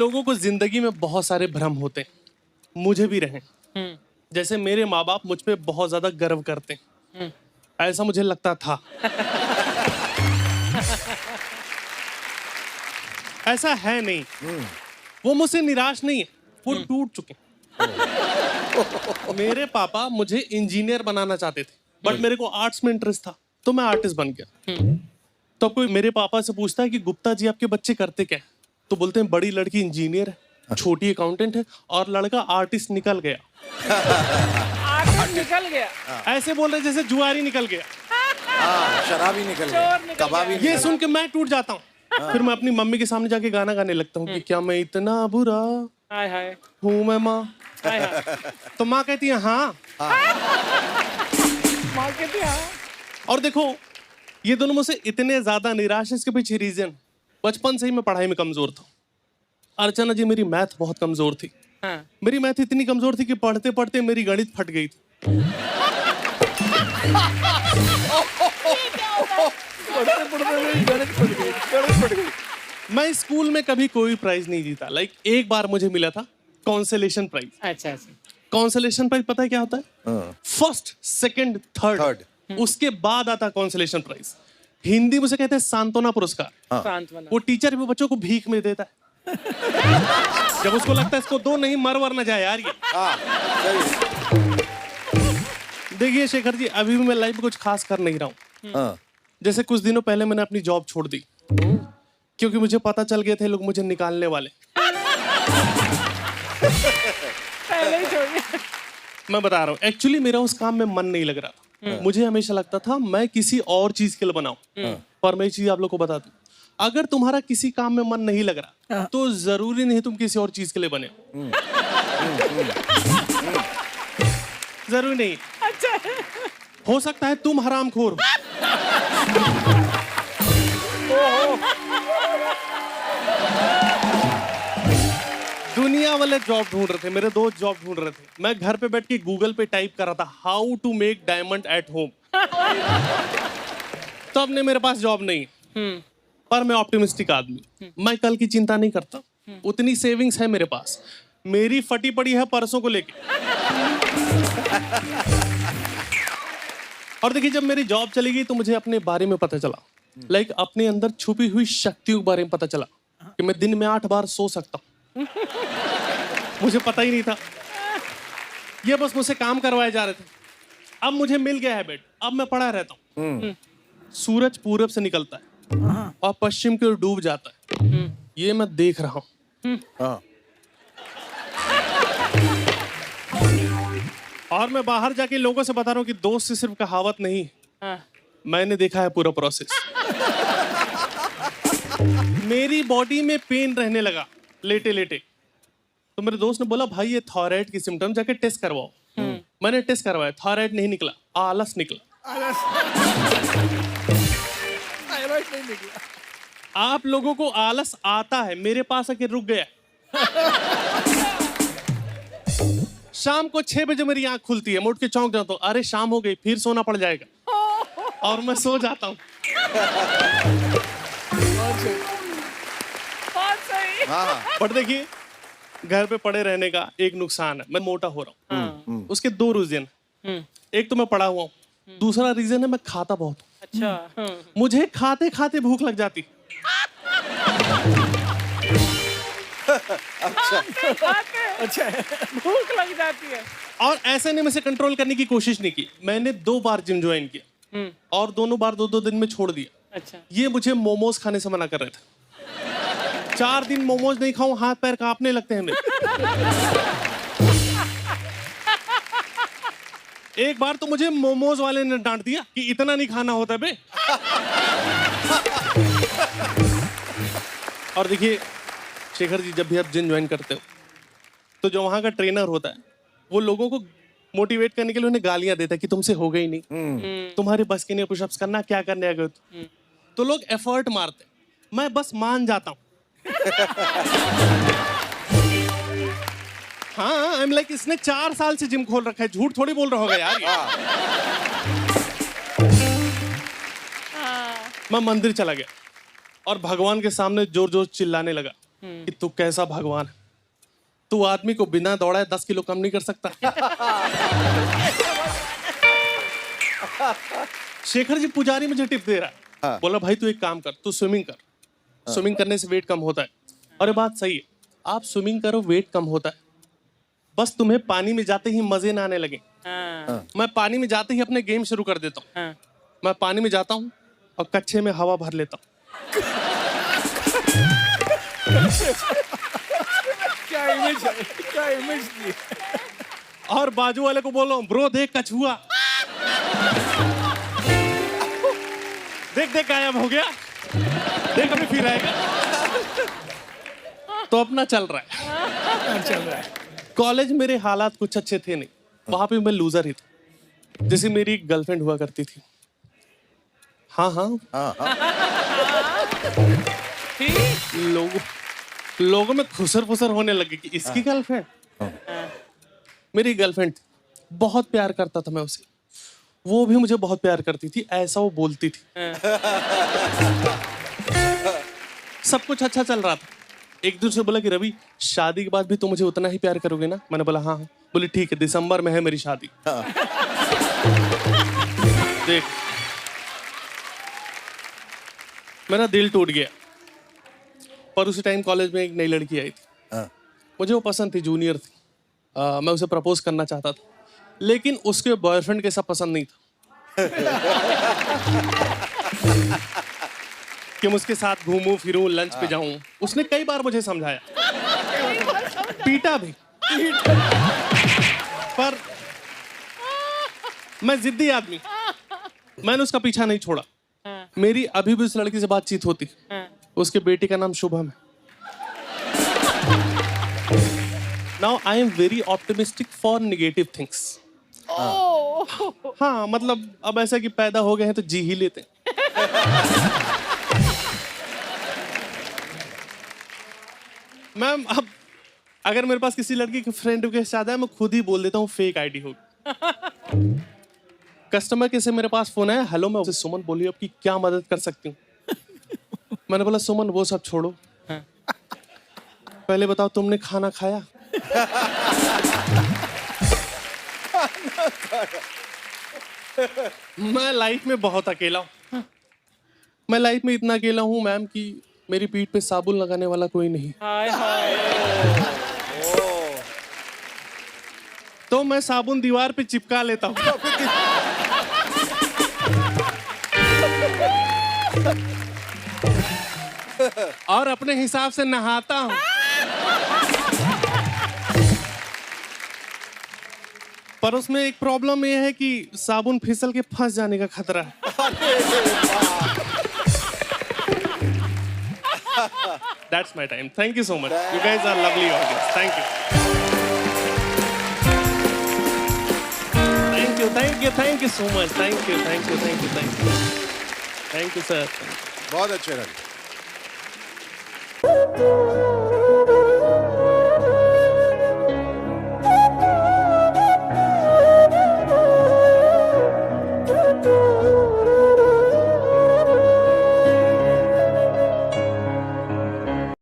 लोगों को जिंदगी में बहुत सारे भ्रम होते हैं, मुझे भी रहे। जैसे मेरे माँ बाप मुझ पे बहुत ज्यादा गर्व करते हैं, ऐसा मुझे लगता था। ऐसा है नहीं, वो मुझसे निराश नहीं है, वो टूट चुके हैं। मेरे पापा मुझे इंजीनियर बनाना चाहते थे, बट मेरे को आर्ट्स में इंटरेस्ट था, तो मैं आर्टिस्ट बन गया। तो कोई मेरे पापा से पूछता है कि गुप्ता जी आपके बच्चे करते क्या है, तो बोलते हैं बड़ी लड़की इंजीनियर है, छोटी अकाउंटेंट है, और लड़का आर्टिस्ट निकल गया। आर्टिस्ट निकल गया, ऐसे बोल रहे जैसे जुआरी निकल गया, शराबी निकल गया, कबाबी निकल ये गया। सुन के मैं टूट जाता हूँ। फिर मैं अपनी मम्मी के सामने जाके गाना गाने लगता हूँ कि क्या मैं इतना बुरा हाय हाय हूँ मैं माँ। हाय हाय। तो माँ कहती है हाँ। माँ कहती है हाँ। और देखो ये दोनों मुझसे इतने ज्यादा निराश है, इसके पीछे रीजन बचपन से ही मैं पढ़ाई में कमजोर था। अर्चना जी मेरी मैथ बहुत कमजोर थी। हाँ। मेरी मैथ इतनी कमजोर थी कि पढ़ते पढ़ते मेरी गणित फट गई थी। मैं स्कूल में कभी कोई प्राइज नहीं जीता। लाइक एक बार मुझे मिला था कॉन्सोलेशन प्राइज। अच्छा अच्छा। कॉन्सोलेशन प्राइज पता है क्या होता है? First second third, third. उसके बाद आता कॉन्सोलेशन प्राइज। हिंदी में उसे कहते हैं सांत्वना पुरस्कार। सांत्वना। वो टीचर भी बच्चों को भीख में देता है। जब उसको लगता है इसको दो, नहीं मर वर ना जाए यार ये। सही। देखिए शेखर जी, अभी भी मैं लाइफ में कुछ खास कर नहीं रहा हूँ। जैसे कुछ दिनों पहले मैंने अपनी जॉब छोड़ दी, क्योंकि मुझे पता चल गए थे लोग मुझे निकालने वाले। पहले ही छोड़ दिया। मैं बता रहा हूँ, एक्चुअली मेरा उस काम में मन नहीं लग रहा। मुझे हमेशा लगता था मैं किसी और चीज के लिए बनाऊं। पर मैं चीज आप लोग को बता दूं, अगर तुम्हारा किसी काम में मन नहीं लग रहा तो जरूरी नहीं तुम किसी और चीज के लिए बने। जरूरी नहीं। अच्छा। हो सकता है तुम हरामखोर हो। दुनिया वाले जॉब ढूंढ रहे थे, मेरे दोस्त जॉब ढूंढ रहे थे। मैं घर पे बैठ के गूगल पे टाइप कर रहा था how to make diamond at home. तब ने मेरे पास जॉब नहीं, पर मैं ऑप्टिमिस्टिक आदमी, मैं कल की चिंता नहीं करता। उतनी सेविंग्स है मेरे पास, मेरी फटी पड़ी है परसों को लेके। और देखिए जब मेरी जॉब चली गई तो मुझे अपने बारे में पता चला, लाइक अपने अंदर छुपी हुई शक्तियों के बारे में पता चला कि मैं दिन में 8 बार सो सकता हूँ। मुझे पता ही नहीं था, ये बस मुझसे काम करवाए जा रहे थे। अब मुझे मिल गया है बेड, अब मैं पड़ा रहता हूँ। सूरज पूरब से निकलता है और पश्चिम की ओर डूब जाता है, ये मैं देख रहा हूँ। और मैं बाहर जाके लोगों से बता रहा हूँ कि दोस्त से सिर्फ कहावत नहीं, मैंने देखा है पूरा प्रोसेस। मेरी बॉडी में पेन रहने लगा लेटे लेटे। तो मेरे दोस्त ने बोला भाई ये थायराइड की सिम्टम, जाके टेस्ट करवाओ। मैंने टेस्ट करवाया, थायराइड नहीं निकला, आलस निकला। थायराइड नहीं निकला। आप लोगों को आलस आता है, मेरे पास आके रुक गया। शाम को 6 बजे मेरी आंख खुलती है, मैं उठ के चौंक जाता हूँ, अरे शाम हो गई, फिर सोना पड़ जाएगा। और मैं सो जाता हूँ। बहुत सही। बट देखिए घर पे पड़े रहने का एक नुकसान है, मैं मोटा हो रहा हूँ। उसके 2 रीजन, एक तो मैं पड़ा हुआ हूँ, दूसरा रीजन है मैं खाता बहुत हूँ। अच्छा। मुझे खाते खाते भूख लग जाती। अच्छा। भूख लग जाती है। और ऐसे ने मुझे कंट्रोल करने की कोशिश नहीं की। मैंने 2 बार जिम ज्वाइन किया और दोनों बार 2-2 दिन में छोड़ दिया। अच्छा। ये ये मुझे मोमोज खाने से मना कर रहे थे। 4 दिन मोमोज नहीं खाऊं, हाथ पैर कांपने लगते हैं मेरे। एक बार तो मुझे मोमोज वाले ने डांट दिया कि इतना नहीं खाना होता बे। और देखिए शेखर जी, जब भी आप जिम ज्वाइन करते हो तो जो वहां का ट्रेनर होता है वो लोगों को मोटिवेट करने के लिए उन्हें गालियां देता है कि तुमसे हो गई नहीं, तुम्हारे बस के नहीं पुशअप्स करना, क्या करने आ गए हो। तो लोग एफर्ट मारते, मैं बस मान जाता हूं। हाँ, आई एम लाइक इसने 4 साल से जिम खोल रखा है, झूठ थोड़ी बोल रहा होगा यार ये। मैं मंदिर चला गया और भगवान के सामने जोर जोर चिल्लाने लगा कि तू कैसा भगवान है, तू आदमी को बिना दौड़ाए 10 किलो कम नहीं कर सकता। शेखर जी पुजारी मुझे टिप दे रहा है, हाँ। बोला भाई तू एक काम कर, तू स्विमिंग कर, स्विमिंग करने से वेट कम होता है। और ये बात सही है, आप स्विमिंग करो वेट कम होता है, बस तुम्हें पानी में जाते ही मजे ना आने लगे। मैं पानी में जाते ही अपने गेम शुरू कर देता हूँ। मैं पानी में जाता हूँ और कच्छे में हवा भर लेता हूँ। क्या इमेज है, क्या इमेज दी। और बाजू वाले को बोलो ब्रो देख कछुआ, देख देख गायब हो गया, देख अभी फिर आएगा। तो अपना चल रहा है। चल रहा है। कॉलेज मेरे हालात कुछ अच्छे थे नहीं, वहां पे मैं लूजर ही था। जैसे मेरी एक गर्लफ्रेंड हुआ करती थी। हाँ हाँ, लोगों में खुसर फुसर होने लगे कि इसकी गर्लफ्रेंड। मेरी गर्लफ्रेंड थी, बहुत प्यार करता था मैं उसे, वो भी मुझे बहुत प्यार करती थी, ऐसा वो बोलती थी। सब कुछ अच्छा चल रहा था। एक दूसरे बोला कि रवि शादी के बाद भी तुम मुझे उतना ही प्यार करोगे ना? मैंने बोला हाँ हाँ। बोली ठीक है, दिसंबर में है मेरी शादी। देख मेरा दिल टूट गया। पर उसी टाइम कॉलेज में एक नई लड़की आई थी, मुझे वो पसंद थी, जूनियर थी। मैं उसे प्रपोज करना चाहता था, लेकिन उसके बॉयफ्रेंड के सब पसंद नहीं था कि मैं उसके साथ घूमूं फिरूं लंच पे जाऊं। उसने कई बार मुझे समझाया, पीटा भी, पर मैं जिद्दी आदमी, मैंने उसका पीछा नहीं छोड़ा। मेरी अभी भी उस लड़की से बातचीत होती। उसके बेटे का नाम शुभम है। Now I am very optimistic for negative things. हाँ मतलब अब ऐसा कि पैदा हो गए हैं तो जी ही लेते हैं। मैम अब अगर मेरे पास किसी लड़की की फ्रेंड के साथ है, मैं खुद ही बोल देता हूँ फेक आईडी होगी। कस्टमर के से मेरे पास फोन आया, हेलो मैं सुमन बोलिए आपकी क्या मदद कर सकती हूँ? मैंने बोला सुमन वो सब छोड़ो, पहले बताओ तुमने खाना खाया? मैं लाइफ में बहुत अकेला हूँ। मैं लाइफ में इतना अकेला हूँ मैम कि मेरी पीठ पे साबुन लगाने वाला कोई नहीं। हाय हाय। तो मैं साबुन दीवार पे चिपका लेता हूँ। और अपने हिसाब से नहाता हूँ। पर उसमें एक प्रॉब्लम ये है कि साबुन फिसल के फंस जाने का खतरा है। That's my time. Thank you so much. You guys are lovely audience. Thank you. Thank you so much. Thank you, sir. बहुत अच्छे रहे।